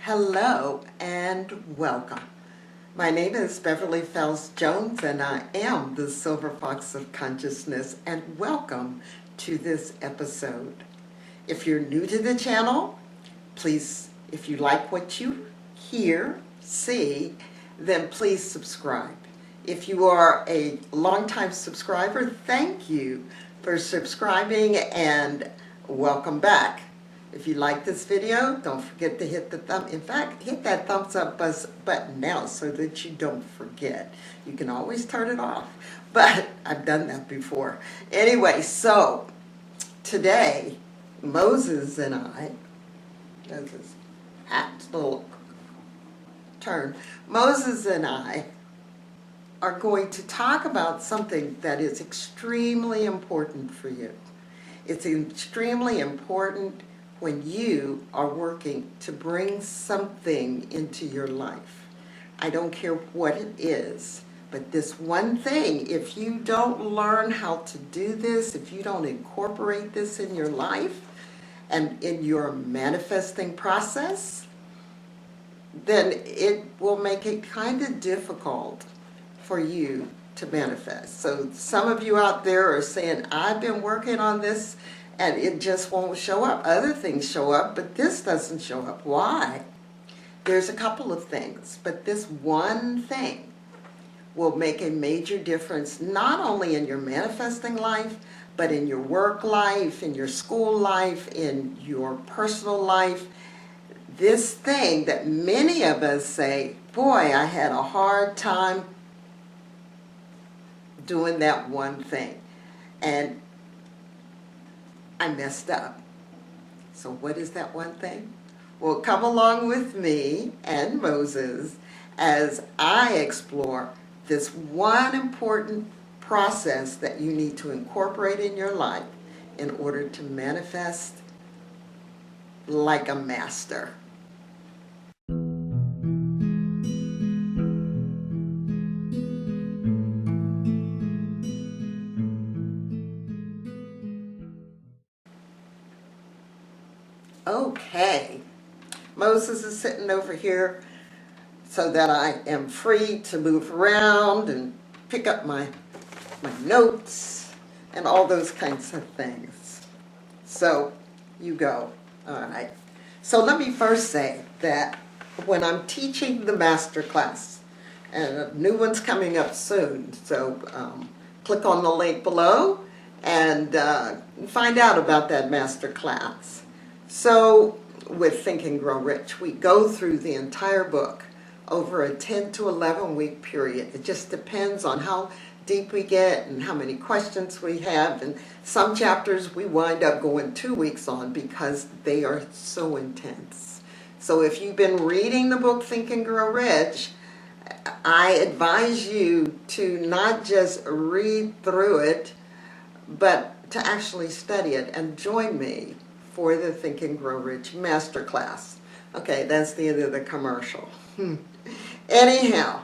Hello and welcome. My name is Beverly Fells Jones and I am the Silver Fox of Consciousness, and welcome to this episode. If you're new to the channel, please, if you like what you hear, see, then please subscribe. If you are a longtime subscriber, thank you for subscribing and welcome back. If you like this video, don't forget to hit the hit that thumbs up button now so that you don't forget. You can always turn it off, but I've done that before. Anyway, so today, Moses and I, does his hat little turn, Moses and I are going to talk about something that is extremely important for you. It's extremely important when you are working to bring something into your life. I don't care what it is, but this one thing, if you don't learn how to do this, if you don't incorporate this in your life and in your manifesting process, then it will make it kind of difficult for you to manifest. So some of you out there are saying, I've been working on this and it just won't show up. Other things show up, but this doesn't show up. Why? There's a couple of things, but this one thing will make a major difference, not only in your manifesting life, but in your work life, in your school life, in your personal life. This thing that many of us say, boy, I had a hard time doing that one thing, and I messed up. So what is that one thing? Well, come along with me and Moses as I explore this one important process that you need to incorporate in your life in order to manifest like a master. Okay, Moses is sitting over here so that I am free to move around and pick up my notes and all those kinds of things. So you go. All right. So let me first say that when I'm teaching the master class, and a new one's coming up soon, so click on the link below and find out about that master class. So with Think and Grow Rich, we go through the entire book over a 10 to 11 week period. It just depends on how deep we get and how many questions we have. And some chapters we wind up going 2 weeks on because they are so intense. So if you've been reading the book Think and Grow Rich, I advise you to not just read through it, but to actually study it and join me for the Think and Grow Rich Masterclass. Okay, that's the end of the commercial. Anyhow,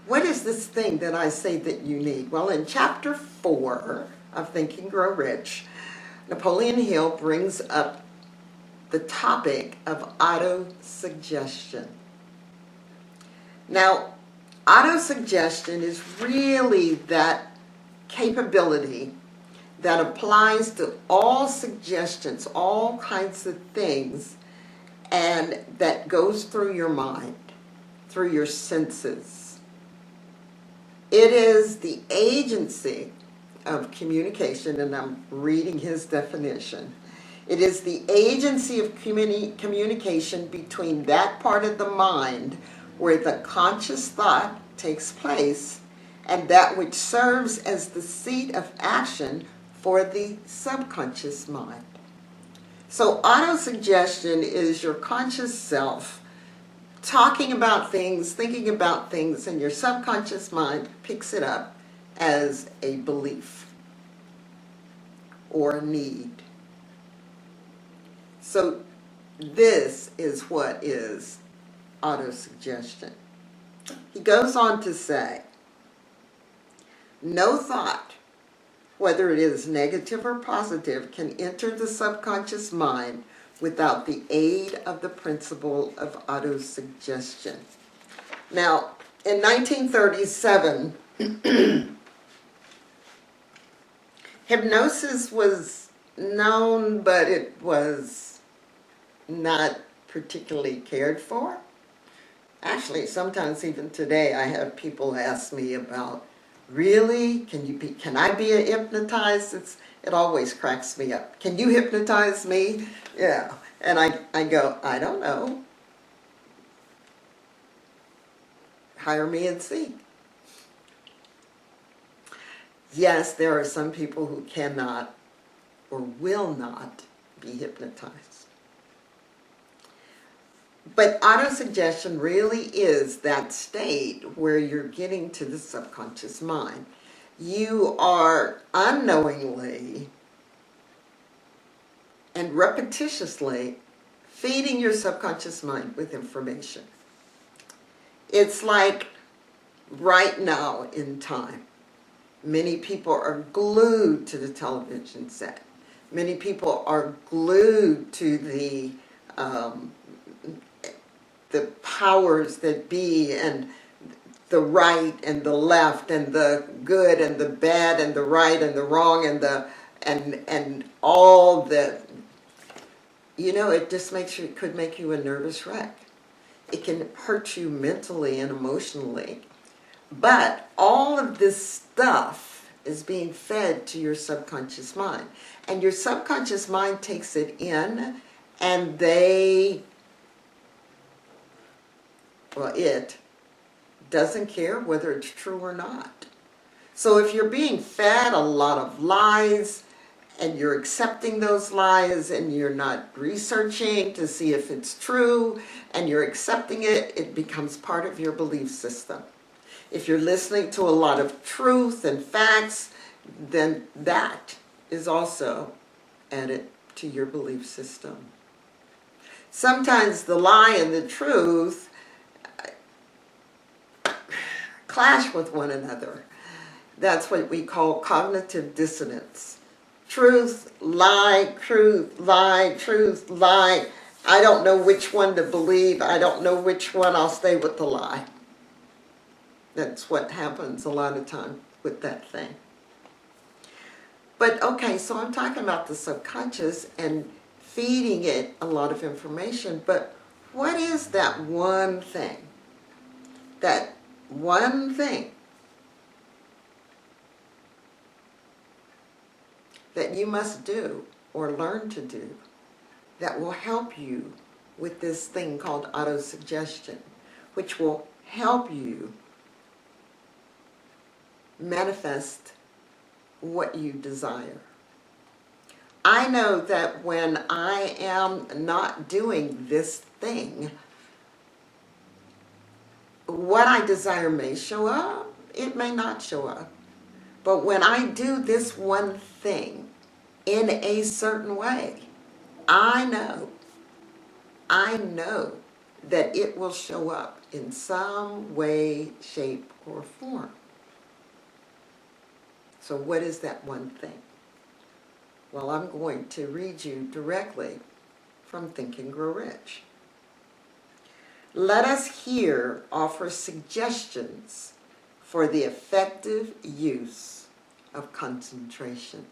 what is this thing that I say that you need? Well, in chapter 4 of Think and Grow Rich, Napoleon Hill brings up the topic of auto-suggestion. Now, auto-suggestion is really that capability that applies to all suggestions, all kinds of things, and that goes through your mind, through your senses. It is the agency of communication, and I'm reading his definition. It is the agency of communication between that part of the mind where the conscious thought takes place and that which serves as the seat of action for the subconscious mind. So autosuggestion is your conscious self talking about things, thinking about things, and your subconscious mind picks it up as a belief or a need. So this is what is autosuggestion. He goes on to say, no thought, whether it is negative or positive, can enter the subconscious mind without the aid of the principle of autosuggestion. Now, in 1937, hypnosis was known, but it was not particularly cared for. Actually, sometimes even today, I have people ask me about, really? Can I be hypnotized? It always cracks me up. Can you hypnotize me? Yeah. And I go, I don't know. Hire me and see. Yes, there are some people who cannot or will not be hypnotized. But autosuggestion really is that state where you're getting to the subconscious mind. You are unknowingly and repetitiously feeding your subconscious mind with information. It's like right now in time, many people are glued to the television set. Many people are glued to the powers that be, and the right and the left, and the good and the bad, and the right and the wrong, and all the, it just could make you a nervous wreck. It can hurt you mentally and emotionally. But all of this stuff is being fed to your subconscious mind. And your subconscious mind takes it in, and it doesn't care whether it's true or not. So if you're being fed a lot of lies, and you're accepting those lies, and you're not researching to see if it's true, and you're accepting it, it becomes part of your belief system. If you're listening to a lot of truth and facts, then that is also added to your belief system. Sometimes the lie and the truth clash with one another. That's what we call cognitive dissonance. Truth, lie, truth, lie, truth, lie. I don't know which one to believe. I don't know which one. I'll stay with the lie. That's what happens a lot of time with that thing. But okay, so I'm talking about the subconscious and feeding it a lot of information. But what is that one thing? That one thing that you must do or learn to do that will help you with this thing called autosuggestion, which will help you manifest what you desire. I know that when I am not doing this thing, what I desire may show up, it may not show up. But when I do this one thing in a certain way, I know that it will show up in some way, shape, or form. So what is that one thing? Well, I'm going to read you directly from Think and Grow Rich. Let us here offer suggestions for the effective use of concentration.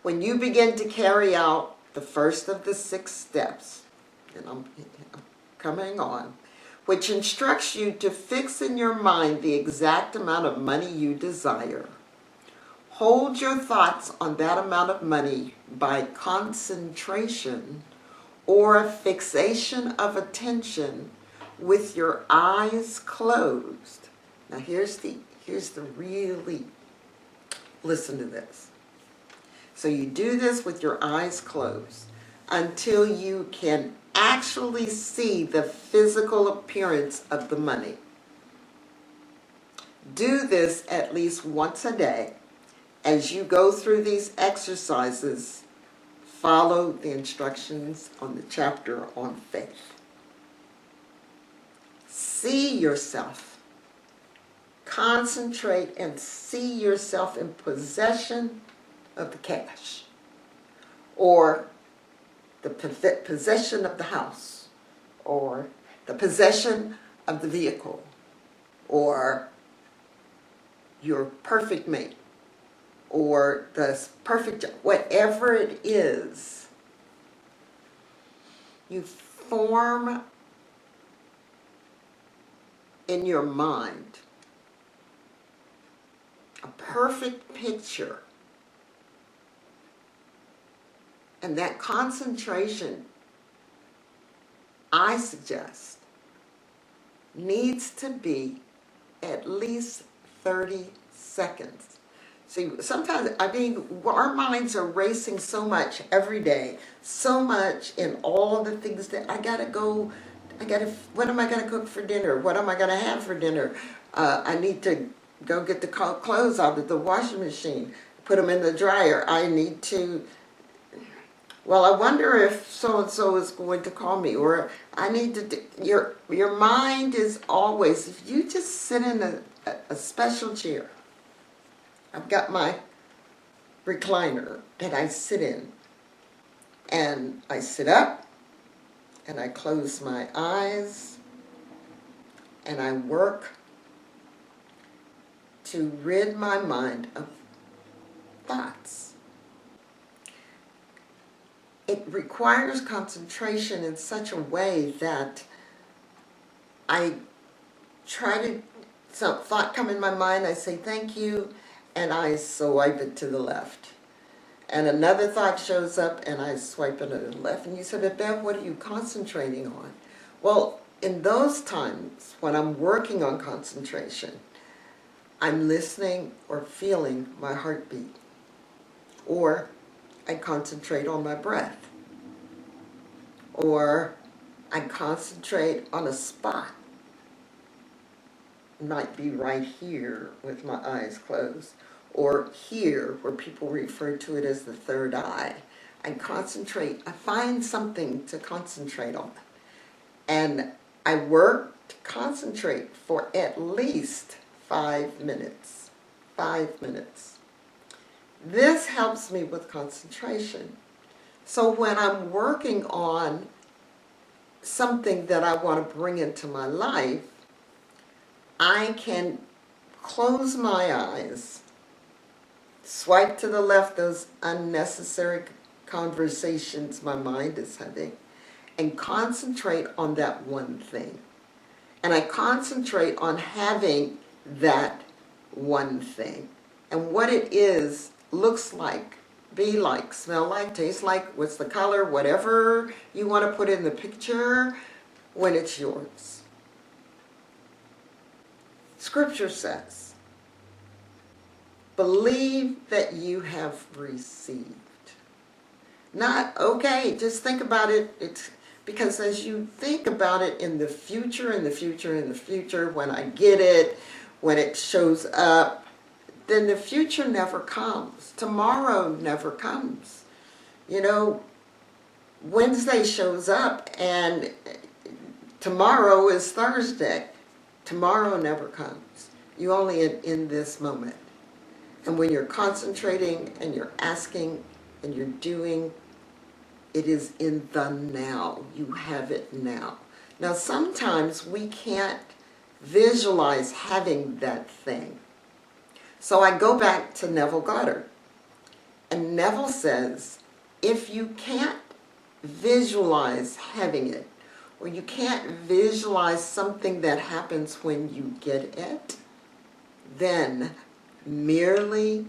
When you begin to carry out the first of the 6 steps, and I'm coming on, which instructs you to fix in your mind the exact amount of money you desire, hold your thoughts on that amount of money by concentration or a fixation of attention with your eyes closed. Now here's the really, listen to this. So you do this with your eyes closed until you can actually see the physical appearance of the money. Do this at least once a day. As you go through these exercises, follow the instructions on the chapter on faith. See yourself. Concentrate and see yourself in possession of the cash. Or the possession of the house, or the possession of the vehicle, or your perfect mate, or the perfect job, whatever it is, you form in your mind a perfect picture. And that concentration, I suggest, needs to be at least 30 seconds. See, sometimes, our minds are racing so much every day, so much in all the things that what am I going to cook for dinner? What am I going to have for dinner? I need to go get the clothes out of the washing machine, put them in the dryer. I need to, well, I wonder if so-and-so is going to call me, or I need to your mind is always, if you just sit in a special chair. I've got my recliner that I sit in, and I sit up, and I close my eyes, and I work to rid my mind of thoughts. It requires concentration in such a way that I try to, some thought come in my mind, I say thank you, and I swipe it to the left. And another thought shows up, and I swipe it to the left. And you say, but Bev, what are you concentrating on? Well, in those times when I'm working on concentration, I'm listening or feeling my heartbeat. Or I concentrate on my breath. Or I concentrate on a spot. It might be right here with my eyes closed. Or here, where people refer to it as the third eye. I concentrate, I find something to concentrate on. And I work to concentrate for at least 5 minutes. 5 minutes. This helps me with concentration. So when I'm working on something that I want to bring into my life, I can close my eyes, swipe to the left those unnecessary conversations my mind is having, and concentrate on that one thing. And I concentrate on having that one thing. And what it is, looks like, be like, smell like, taste like, what's the color, whatever you want to put in the picture when it's yours. Scripture says, believe that you have received. Not, okay, just think about it. It's because as you think about it in the future, when I get it, when it shows up, then the future never comes. Tomorrow never comes. You know, Wednesday shows up and tomorrow is Thursday. Tomorrow never comes. You only in this moment. And when you're concentrating and you're asking and you're doing, it is in the now. You have it now. Now sometimes we can't visualize having that thing. So I go back to Neville Goddard. And Neville says, if you can't visualize having it, or you can't visualize something that happens when you get it, then merely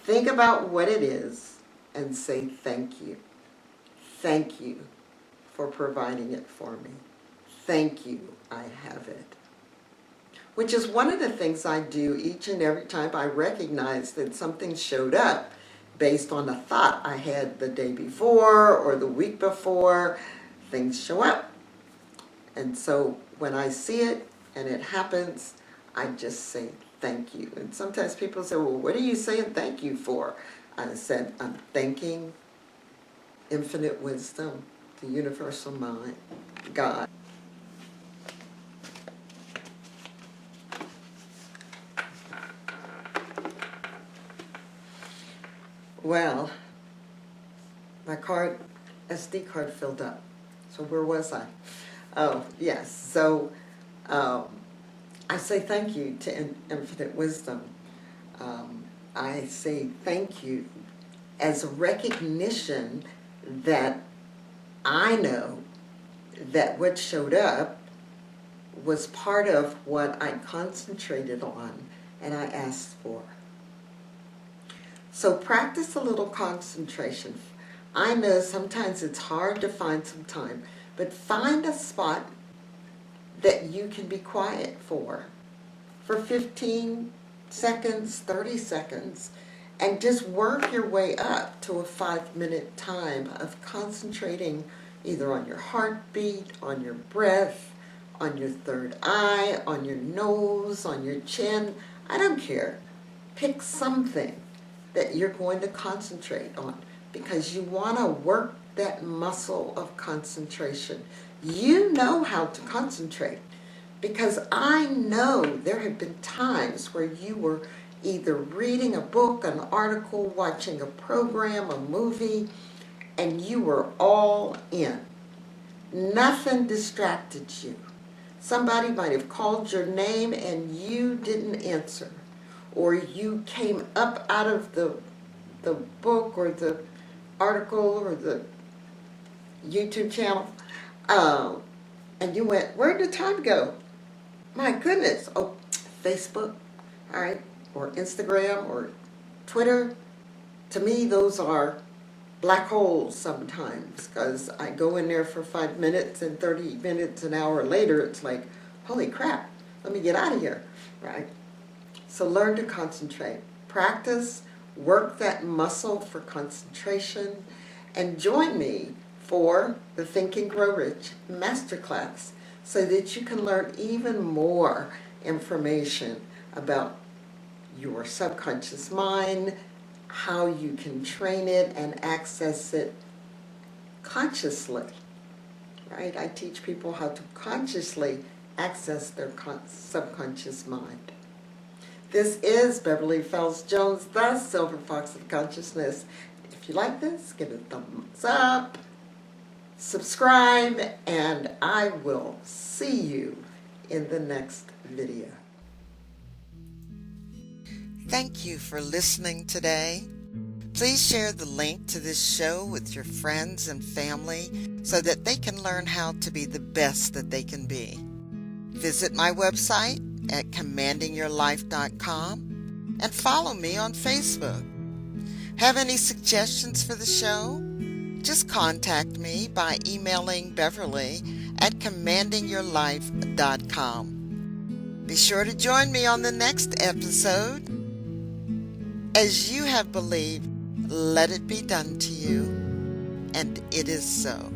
think about what it is and say thank you. Thank you for providing it for me. Thank you, I have it. Which is one of the things I do each and every time I recognize that something showed up based on a thought I had the day before or the week before. Things show up. And so when I see it and it happens, I just say thank you. And sometimes people say, well, what are you saying thank you for? I said, I'm thanking infinite wisdom, the universal mind, God. Well, my card SD card filled up. So where was I? Oh, yes. So um, I say thank you to Infinite Wisdom. I say thank you as a recognition that I know that what showed up was part of what I concentrated on and I asked for. So practice a little concentration. I know sometimes it's hard to find some time, but find a spot that you can be quiet for 15 seconds, 30 seconds, and just work your way up to a 5-minute time of concentrating either on your heartbeat, on your breath, on your third eye, on your nose, on your chin. I don't care. Pick something that you're going to concentrate on because you want to work that muscle of concentration. You know how to concentrate because I know there have been times where you were either reading a book, an article, watching a program, a movie, and you were all in. Nothing distracted you. Somebody might have called your name and you didn't answer, or you came up out of the book or the article or the YouTube channel, and you went, where'd the time go? My goodness. Oh, Facebook, all right, or Instagram or Twitter. To me, those are black holes sometimes because I go in there for 5 minutes and 30 minutes, an hour later, it's like, holy crap, let me get out of here, right? So learn to concentrate. Practice, work that muscle for concentration, and join me for the Think and Grow Rich Masterclass so that you can learn even more information about your subconscious mind, how you can train it and access it consciously, right? I teach people how to consciously access their subconscious mind. This is Beverly Fells Jones, the Silver Fox of Consciousness. If you like this, give it a thumbs up, subscribe, and I will see you in the next video. Thank you for listening today. Please share the link to this show with your friends and family so that they can learn how to be the best that they can be. Visit my website at commandingyourlife.com and follow me on Facebook. Have any suggestions for the show? Just contact me by emailing Beverly at commandingyourlife.com. Be sure to join me on the next episode. As you have believed, let it be done to you, and it is so.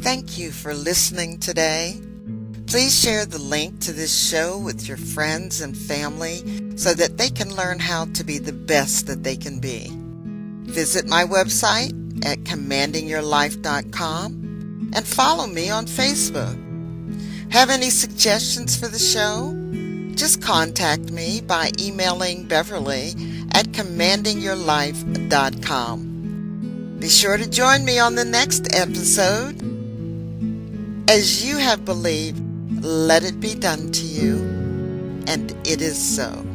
thank you for listening today. Please share the link to this show with your friends and family so that they can learn how to be the best that they can be. Visit my website at commandingyourlife.com and follow me on Facebook. Have any suggestions for the show? Just contact me by emailing Beverly at commandingyourlife.com. Be sure to join me on the next episode. As you have believed, let it be done to you, and it is so.